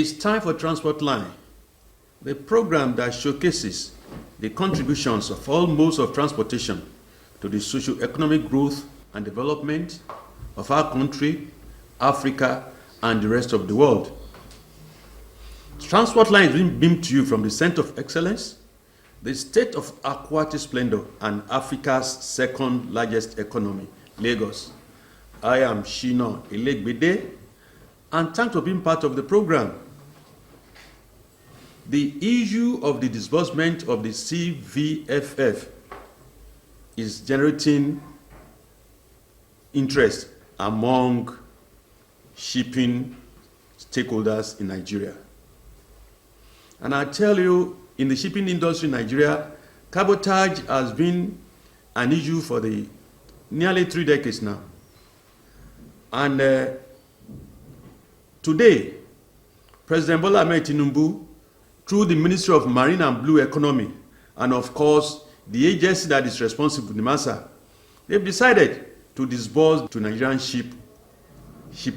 It's time for Transport Line, the program that showcases the contributions of all modes of transportation to the socio-economic growth and development of our country, Africa, and the rest of the world. Transport Line is being beamed to you from the Center of Excellence, the state of aquatic splendor, and Africa's second largest economy, Lagos. I am Shina Elegbede, and thanks for being part of the program. The issue of the disbursement of the CVFF is generating interest among shipping stakeholders in Nigeria. And I tell you, in the shipping industry in Nigeria, cabotage has been an issue for the nearly 3 decades now. And today, President Bola Ahmed Tinubu, through the Ministry of Marine and Blue Economy, and of course, the agency that is responsible, NIMASA, they've decided to disburse to Nigerian ship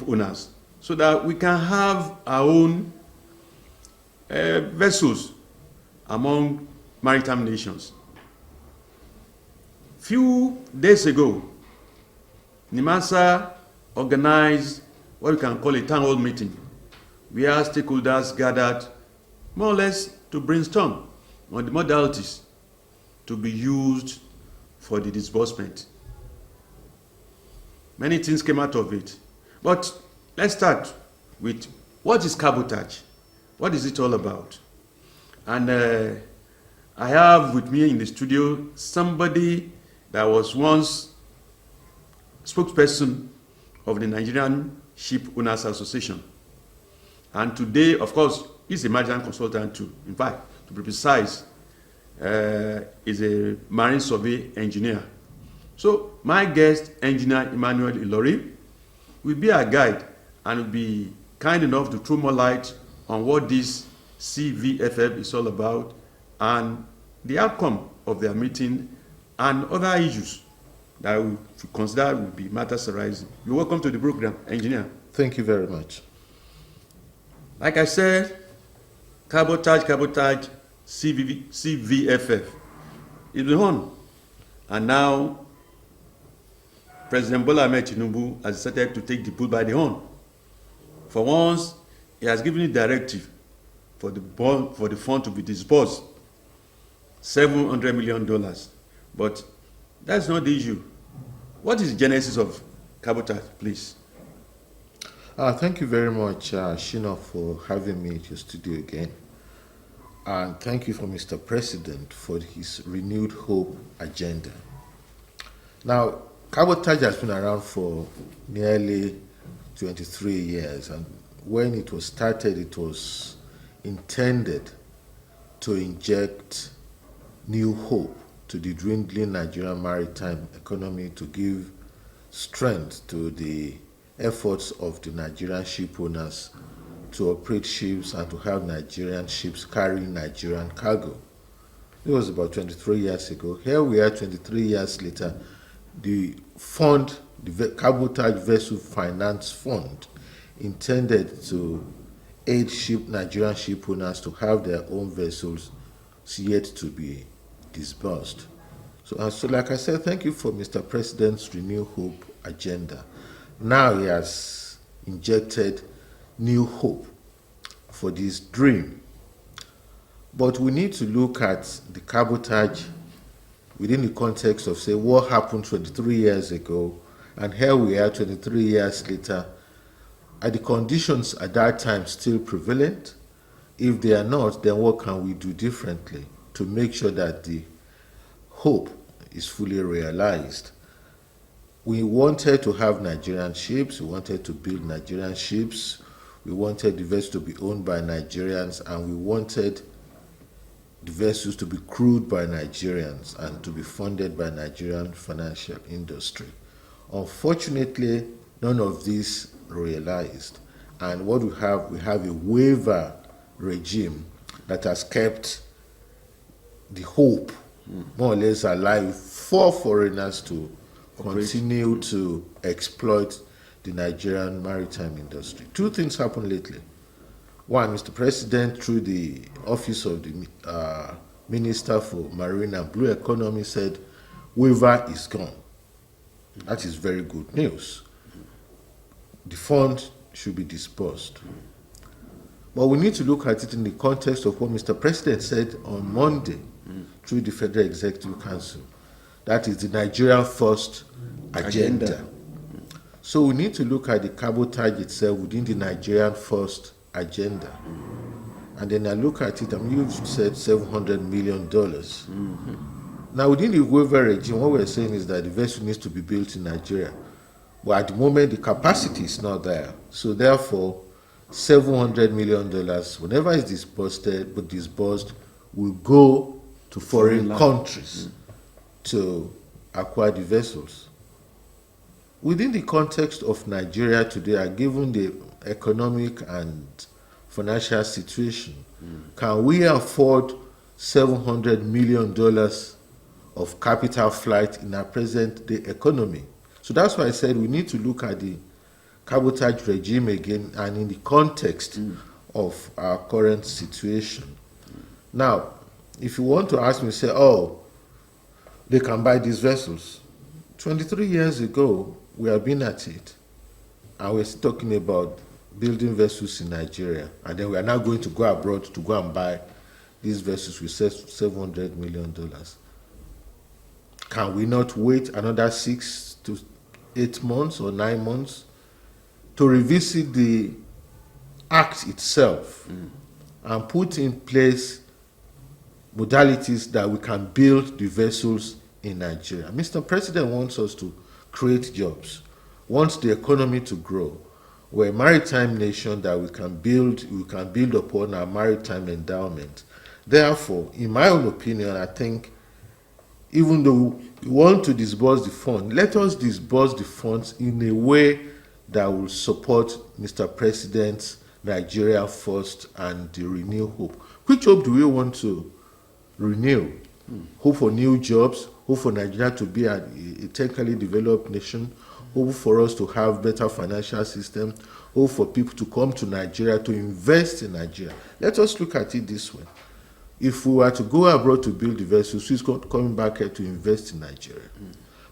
owners so that we can have our own vessels among maritime nations. Few days ago, NIMASA organized what we can call a town hall meeting, where stakeholders gathered more or less to brainstorm on the modalities to be used for the disbursement. Many things came out of it. But let's start with what is cabotage? What is it all about? And I have with me in the studio somebody that was once spokesperson of the Nigerian Ship Owners Association. And today, of course, he's a maritime consultant too. In fact, to be precise, is a marine survey engineer. So my guest, Engineer Emmanuel Ilori, will be our guide and will be kind enough to throw more light on what this CVFF is all about and the outcome of their meeting and other issues that we consider will be matters arising. You're welcome to the program, Engineer. Thank you very much. Like I said, cabotage, CVFF is the on. And now, President Bola Ahmed Tinubu has decided to take the bull by the horn. For once, he has given a directive for the fund to be disbursed, $700 million. But that's not the issue. What is the genesis of cabotage, please? Thank you very much, Shina, for having me at your studio again. And thank you for Mr. President for his renewed hope agenda. Now, cabotage has been around for nearly 23 years, and when it was started, it was intended to inject new hope to the dwindling Nigerian maritime economy, to give strength to the efforts of the Nigerian ship owners to operate ships and to have Nigerian ships carrying Nigerian cargo. It was about 23 years ago. Here we are 23 years later. The fund, the Cabotage Vessel Finance Fund, intended to aid Nigerian ship owners to have their own vessels yet to be disbursed. So like I said, thank you for Mr. President's Renew Hope agenda. Now he has injected new hope for this dream. But we need to look at the cabotage within the context of, say, what happened 23 years ago, and here we are 23 years later. Are the conditions at that time still prevalent? If they are not, then what can we do differently to make sure that the hope is fully realized? We wanted to have Nigerian ships, we wanted to build Nigerian ships, we wanted the vessels to be owned by Nigerians, and we wanted the vessels to be crewed by Nigerians and to be funded by Nigerian financial industry. Unfortunately, none of this realized. And what we have a waiver regime that has kept the hope more or less alive for foreigners to continue to exploit the Nigerian maritime industry. Two things happened lately. one, Mr. President, through the office of the Minister for Marine and Blue Economy, said waiver is gone. That is very good news. The fund should be disbursed. But we need to look at it in the context of what Mr. President said on Monday through the Federal Executive Council. That is the Nigeria First agenda. So we need to look at the cabotage itself within the Nigerian First agenda. And then I look at it, you've said $700 million. Now, within the waiver regime, what we're saying is that the vessel needs to be built in Nigeria. But at the moment, the capacity is not there. So therefore, $700 million, whenever it's disbursed, will go to foreign countries to acquire the vessels. Within the context of Nigeria today, given the economic and financial situation, can we afford $700 million of capital flight in our present day economy? So that's why I said we need to look at the cabotage regime again and in the context of our current situation. Now, if you want to ask me, say, oh, they can buy these vessels. 23 years ago, we have been at it, and we're still talking about building vessels in Nigeria, and then we are now going to go abroad to go and buy these vessels with $700 million. Can we not wait another 6 to 8 months or 9 months to revisit the act itself and put in place modalities that we can build the vessels in Nigeria? Mr. President wants us to create jobs, wants the economy to grow. We're a maritime nation that we can build upon our maritime endowment. Therefore, in my own opinion, I think even though we want to disburse the fund, let us disburse the funds in a way that will support Mr. President's Nigeria First and the Renew Hope. Which hope do we want to renew? Hope for new jobs, hope for Nigeria to be a technically developed nation, hope for us to have better financial system, hope for people to come to Nigeria to invest in Nigeria. Let us look at it this way. If we were to go abroad to build the vessels, who's coming back here to invest in Nigeria?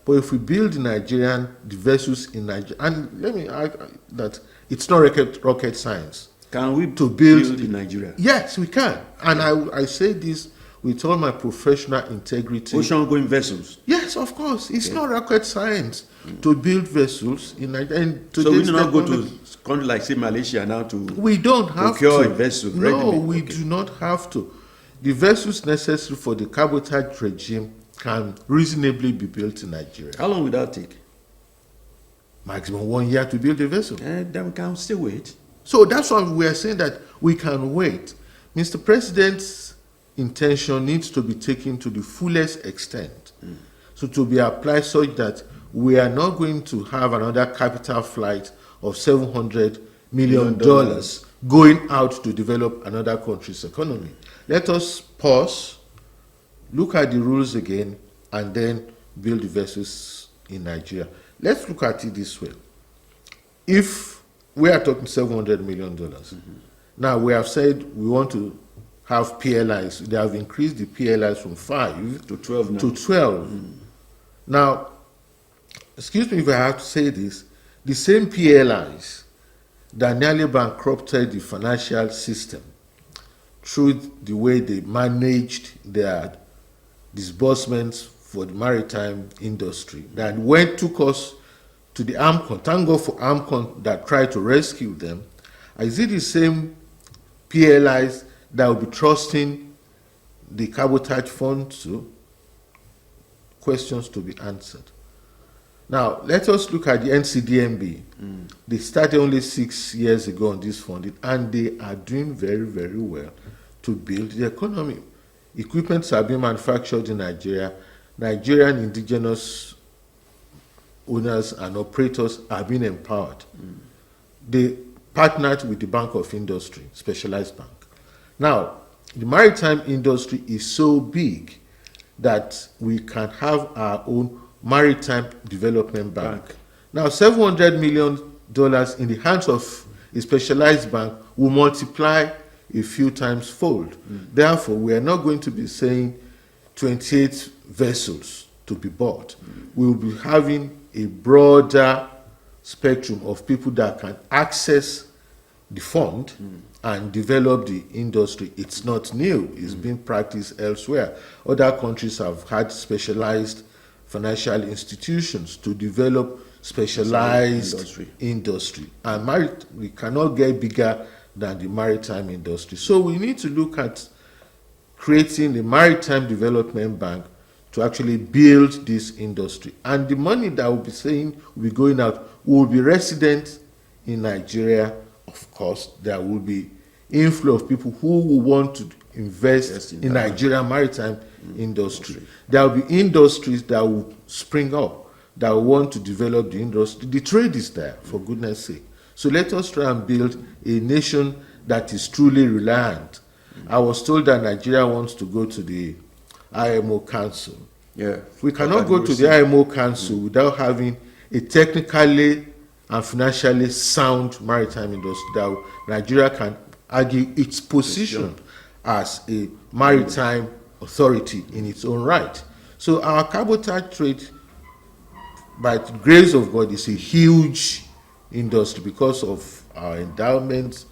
But if we build the vessels in Nigeria, and let me add that it's not rocket science. Can we to build in Nigeria? Yes, we can. And I say this with all my professional integrity. Ocean-going vessels? Yes, of course. It's not rocket science to build vessels in Nigeria. And so we do not go to countries like, say, Malaysia now to we don't have procure to. a vessel? No, we do not have to. The vessels necessary for the cabotage regime can reasonably be built in Nigeria. How long will that take? Maximum 1 year to build a vessel. Then we can still wait. So that's why we are saying that we can wait. Mr. President's intention needs to be taken to the fullest extent. So to be applied such that we are not going to have another capital flight of $700 million going out to develop another country's economy. Let us pause, look at the rules again, and then build the vessels in Nigeria. Let's look at it this way. If we are talking $700 million, now we have said we want to have PLIs. They have increased the PLIs from 5 to 12 now. To 12. Now, excuse me if I have to say this, the same PLIs that nearly bankrupted the financial system through the way they managed their disbursements for the maritime industry, that took us to the AMCON. Thank God for AMCON that tried to rescue them. Is it the same PLIs that will be trusting the cabotage fund to? Questions to be answered. Now, let us look at the NCDMB. They started only 6 years ago on this funding, and they are doing very, very well to build the economy. Equipments are being manufactured in Nigeria. Nigerian indigenous owners and operators are being empowered. They partnered with the Bank of Industry, specialized bank. Now, the maritime industry is so big that we can have our own maritime development bank. Now, $700 million in the hands of a specialized bank will multiply a few times fold. Therefore, we are not going to be saying 28 vessels to be bought. We will be having a broader spectrum of people that can access the fund and develop the industry. It's not new. It's been practiced elsewhere. Other countries have had specialized financial institutions to develop specialized industry. And we cannot get bigger than the maritime industry. So we need to look at creating the Maritime Development Bank to actually build this industry. And the money that will be saying will be going out will be resident in Nigeria. Of course, there will be inflow of people who will want to invest in Nigerian maritime industry. There will be industries that will spring up that will want to develop the industry. The trade is there, for goodness sake. So let us try and build a nation that is truly reliant. I was told that Nigeria wants to go to the IMO Council. Yeah. We cannot go to the IMO Council without having a technically and financially sound maritime industry that Nigeria can argue its position as a maritime authority in its own right. So our cabotage trade, by the grace of God, is a huge industry because of our endowments.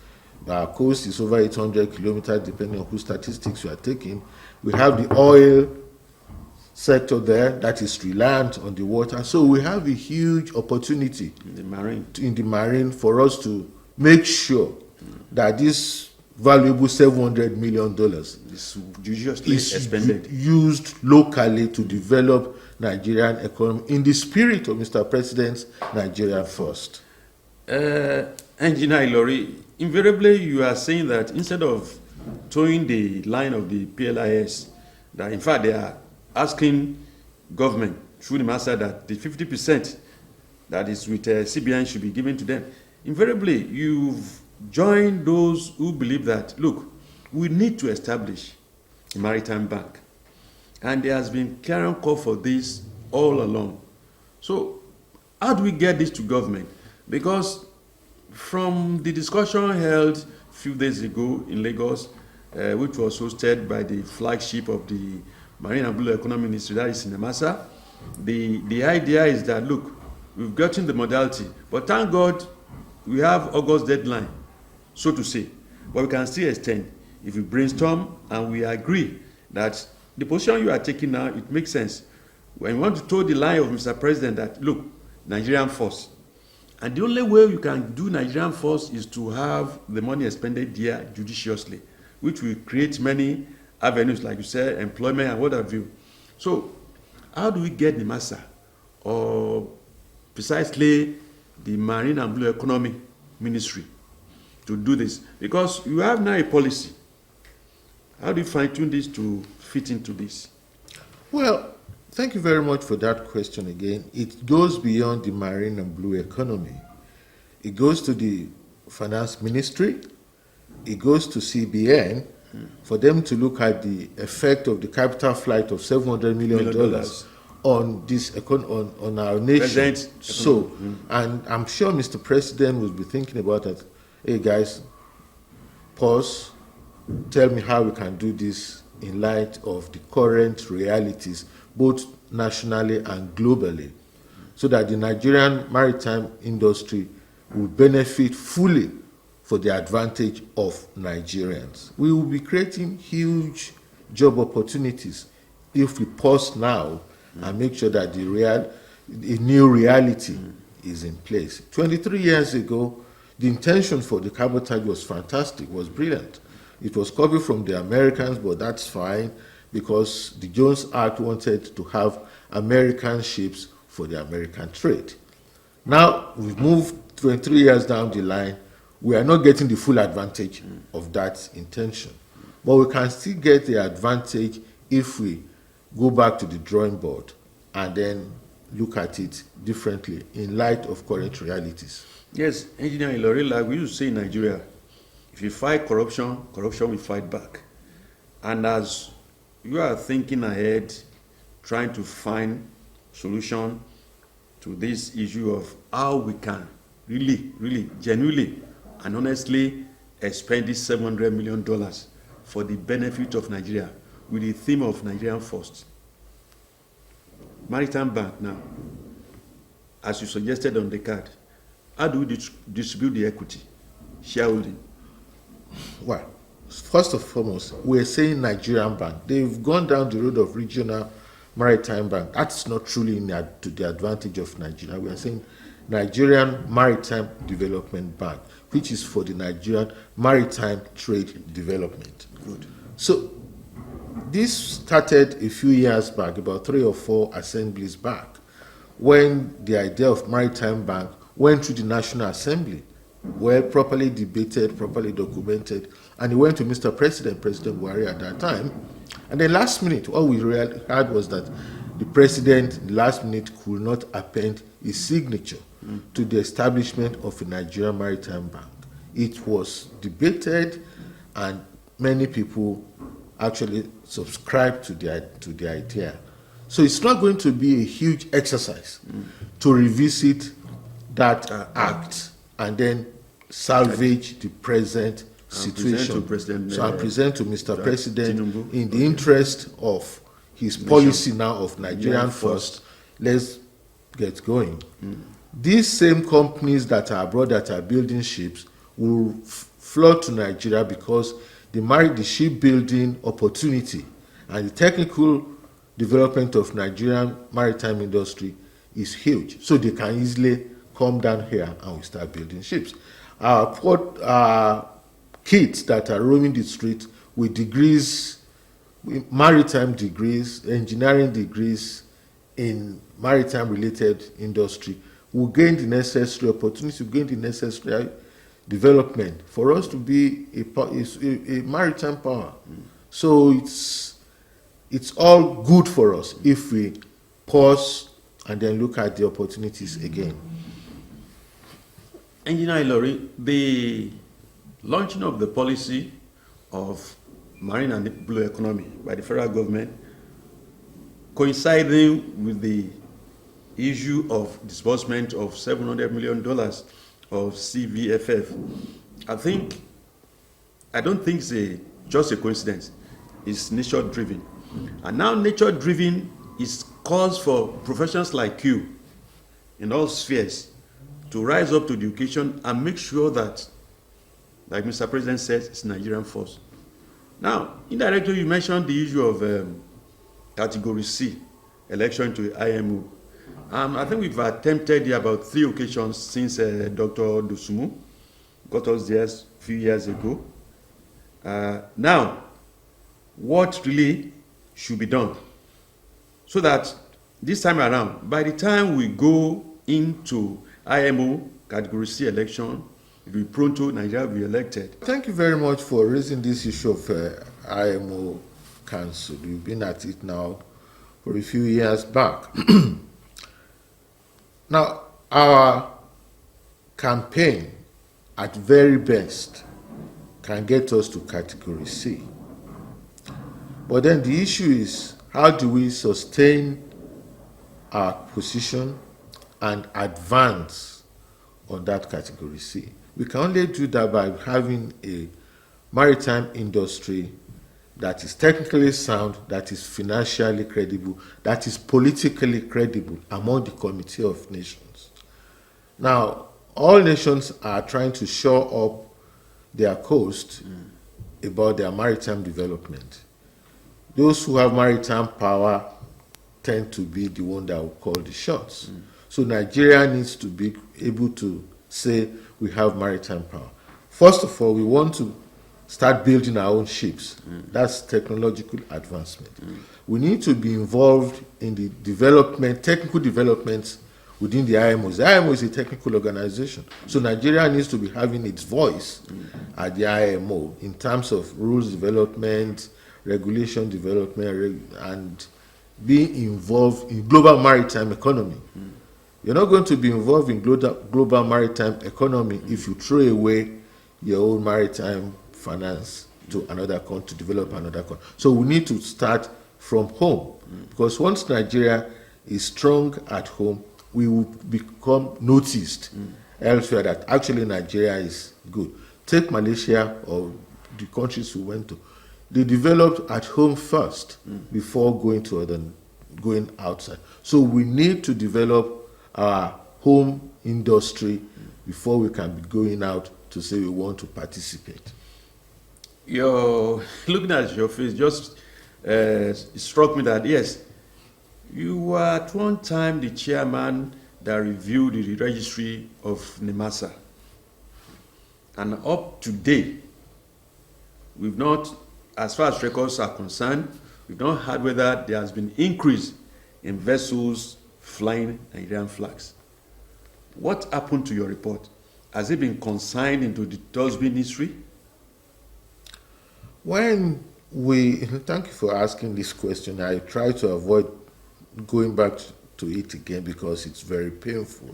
Our coast is over 800 kilometers, depending on whose statistics you are taking. We have the oil sector there that is reliant on the water. So we have a huge opportunity in the marine for us to make sure that this valuable $700 million is judiciously expended, used locally to develop Nigerian economy in the spirit of Mr. President's Nigeria First. Engineer Ilori, invariably you are saying that instead of towing the line of the PLIS, that in fact they are asking government through the master that the 50% that is with CBN should be given to them. Invariably, you've joined those who believe that, look, we need to establish a maritime bank. And there has been clear call for this all along. So how do we get this to government? Because from the discussion held a few days ago in Lagos, which was hosted by the flagship of the Marine and Blue Economy Ministry, that is Sinamasa, the idea is that, look, we've gotten the modality, but thank God we have August deadline, so to say. But we can still extend. If we brainstorm and we agree that the position you are taking now, it makes sense. When you want to toe the line of Mr. President that, look, Nigerian force, and the only way you can do Nigerian force is to have the money expended there judiciously, which will create many avenues, like you said, employment and what have you. So how do we get the MASA, or precisely the Marine and Blue Economy Ministry, to do this? Because you have now a policy. How do you fine-tune this to fit into this? Well, thank you very much for that question again. It goes beyond the Marine and Blue Economy. It goes to the Finance Ministry. It goes to CBN for them to look at the effect of the capital flight of $700 million on this on our nation. So, and I'm sure Mr. President will be thinking about that. Hey guys, pause. Tell me how we can do this in light of the current realities, both nationally and globally, so that the Nigerian maritime industry will benefit fully for the advantage of Nigerians. We will be creating huge job opportunities if we pause now and make sure that a new reality is in place. 23 years ago, the intention for the cabotage was fantastic, was brilliant. It was copied from the Americans, but that's fine because the Jones Act wanted to have American ships for the American trade. Now, we've moved 23 years down the line. We are not getting the full advantage of that intention. But we can still get the advantage if we go back to the drawing board and then look at it differently in light of current realities. Yes, Engineer Ilori, like we used to say in Nigeria, if you fight corruption, corruption will fight back. And as you are thinking ahead, trying to find solution to this issue of how we can really, genuinely and honestly expending $700 million for the benefit of Nigeria with the theme of Nigerian First. Maritime Bank now, as you suggested on the card, how do we distribute the equity, shareholding? Well, first and foremost, we're saying Nigerian Bank. They've gone down the road of regional maritime bank. That's not truly to the advantage of Nigeria. We are saying Nigerian Maritime Development Bank, which is for the Nigerian maritime trade development. Good. So this started a few years back, about 3 or 4 assemblies back, when the idea of maritime bank went through the National Assembly, well properly debated, properly documented, and it went to Mr. President, President Buhari at that time. And then last minute, all we heard was that the president, last minute, could not append his signature to the establishment of a Nigerian Maritime Bank. It was debated, and many people actually subscribed to the idea. So it's not going to be a huge exercise to revisit that act and then salvage the present situation. So I present to Mr. President, Tinubu. in the interest of his policy now of Nigerian First, let's get going. These same companies that are abroad that are building ships will flood to Nigeria because the shipbuilding opportunity and the technical development of Nigerian maritime industry is huge. So they can easily come down here and we start building ships. Kids that are roaming the street with degrees, maritime degrees, engineering degrees in maritime related industry will gain the necessary opportunity, will gain the necessary development for us to be a maritime power. So it's all good for us if we pause and then look at the opportunities again. Engineer Ilori, the launching of the policy of marine and blue economy by the federal government coinciding with the issue of disbursement of $700 million of CVFF, I don't think it's just a coincidence. It's nature-driven. And now nature-driven is cause for professionals like you in all spheres to rise up to the occasion and make sure that, like Mr. President says, it's Nigerian First. Now, indirectly, you mentioned the issue of Category C, election to IMO. I think we've attempted here about 3 occasions since Dr. Dosunmu got us there a few years ago. Now, what really should be done so that this time around, by the time we go into IMO Category C election, it will be pronto, Nigeria will be elected. Thank you very much for raising this issue of IMO Council. We've been at it now for a few years back. Now, our campaign, at very best, can get us to Category C. But then the issue is, how do we sustain our position and advance on that Category C? We can only do that by having a maritime industry that is technically sound, that is financially credible, that is politically credible among the Committee of Nations. Now, all nations are trying to shore up their coast about their maritime development. Those who have maritime power tend to be the one that will call the shots. So Nigeria needs to be able to say we have maritime power. First of all, we want to start building our own ships. That's technological advancement. We need to be involved in the development, technical developments within the IMO. The IMO is a technical organization. So Nigeria needs to be having its voice at the IMO in terms of rules development, regulation development, and being involved in global maritime economy. You're not going to be involved in global maritime economy if you throw away your own maritime finance to another country, to develop another country. So we need to start from home, because once Nigeria is strong at home, we will become noticed elsewhere that actually Nigeria is good. Take Malaysia or the countries we went to. They developed at home first before going outside. So we need to develop our home industry before we can be going out to say we want to participate. You're looking at your face, just it struck me that yes, you were at one time the chairman that reviewed the registry of NEMASA. And up to date, we've not, as far as records are concerned, we've not heard whether there has been increase in vessels flying Nigerian flags. What happened to your report? Has it been consigned into the dustbin history? Thank you for asking this question. I try to avoid going back to it again because it's very painful.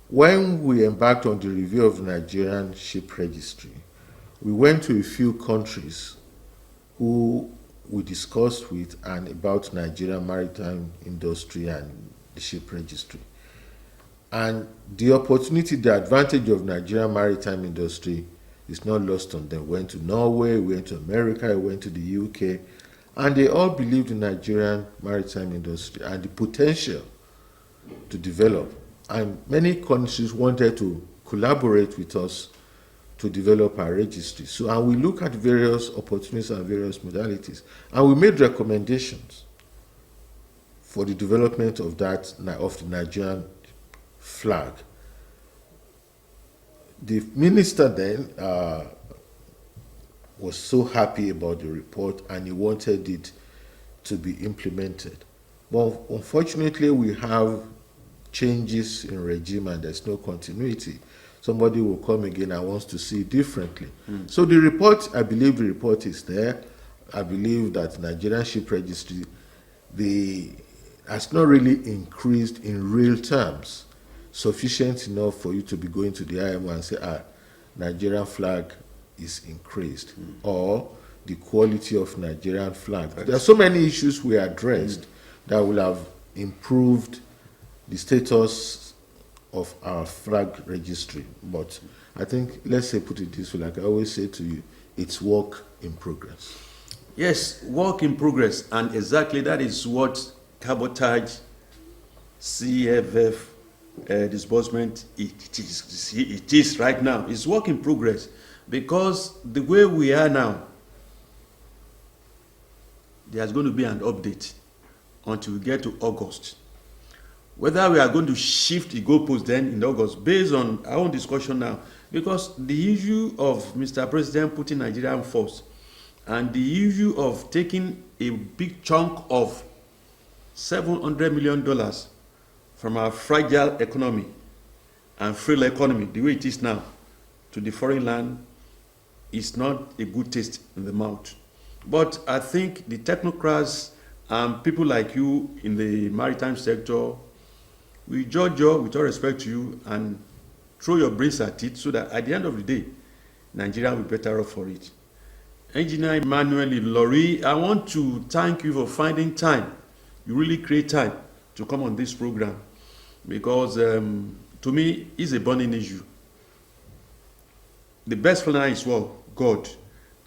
When we embarked on the review of the Nigerian ship registry, we went to a few countries who we discussed with and about Nigerian maritime industry and the ship registry. And the opportunity, the advantage of Nigerian maritime industry is not lost on them. Went to Norway, went to America, went to the UK, and they all believed in Nigerian maritime industry and the potential to develop. And many countries wanted to collaborate with us to develop our registry. So, and we look at various opportunities and various modalities, and we made recommendations for the development of the Nigerian flag. The minister then was so happy about the report and he wanted it to be implemented. But unfortunately, we have changes in regime and there's no continuity. Somebody will come again and wants to see it differently. So the report, I believe the report is there. I believe that Nigerian Ship Registry has not really increased in real terms, sufficient enough for you to be going to the IMO and say, Nigerian flag is increased, or the quality of Nigerian flag. There are so many issues we addressed that will have improved the status of our flag registry. But I think, let's say, put it this way, like I always say to you, it's work in progress. Yes, work in progress, and exactly that is what cabotage CFF disbursement it is right now. It's work in progress because the way we are now, there's going to be an update until we get to August. Whether we are going to shift the goalpost then in August based on our own discussion now, because the issue of Mr. President putting Nigeria first and the issue of taking a big chunk of $700 million from our fragile economy and frail economy, the way it is now, to the foreign land is not a good taste in the mouth. But I think the technocrats and people like you in the maritime sector, we judge you with all respect to you and throw your brains at it so that at the end of the day, Nigeria will be better off for it. Engineer Emmanuel Ilori, I want to thank you for finding time. You really create time to come on this program because to me, it's a burning issue. The best for now is what? God.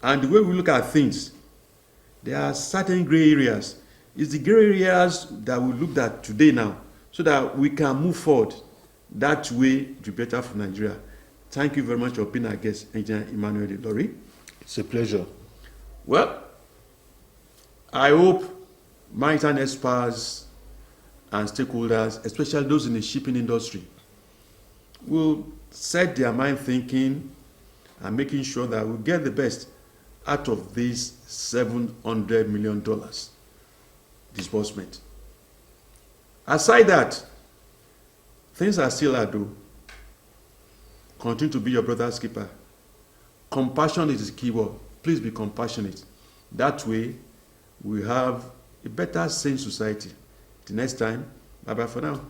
And the way we look at things, there are certain gray areas. It's the gray areas that we looked at today now so that we can move forward that way to be better for Nigeria. Thank you very much for being our guest, Engineer Emmanuel Ilori. It's a pleasure. Well, I hope maritime experts and stakeholders, especially those in the shipping industry, will set their mind thinking and making sure that we get the best out of this $700 million disbursement. Aside that, things are still hard though. Continue to be your brother's keeper. Compassion is the key word. Please be compassionate. That way, we have a better, sane society. Till next time, bye-bye for now.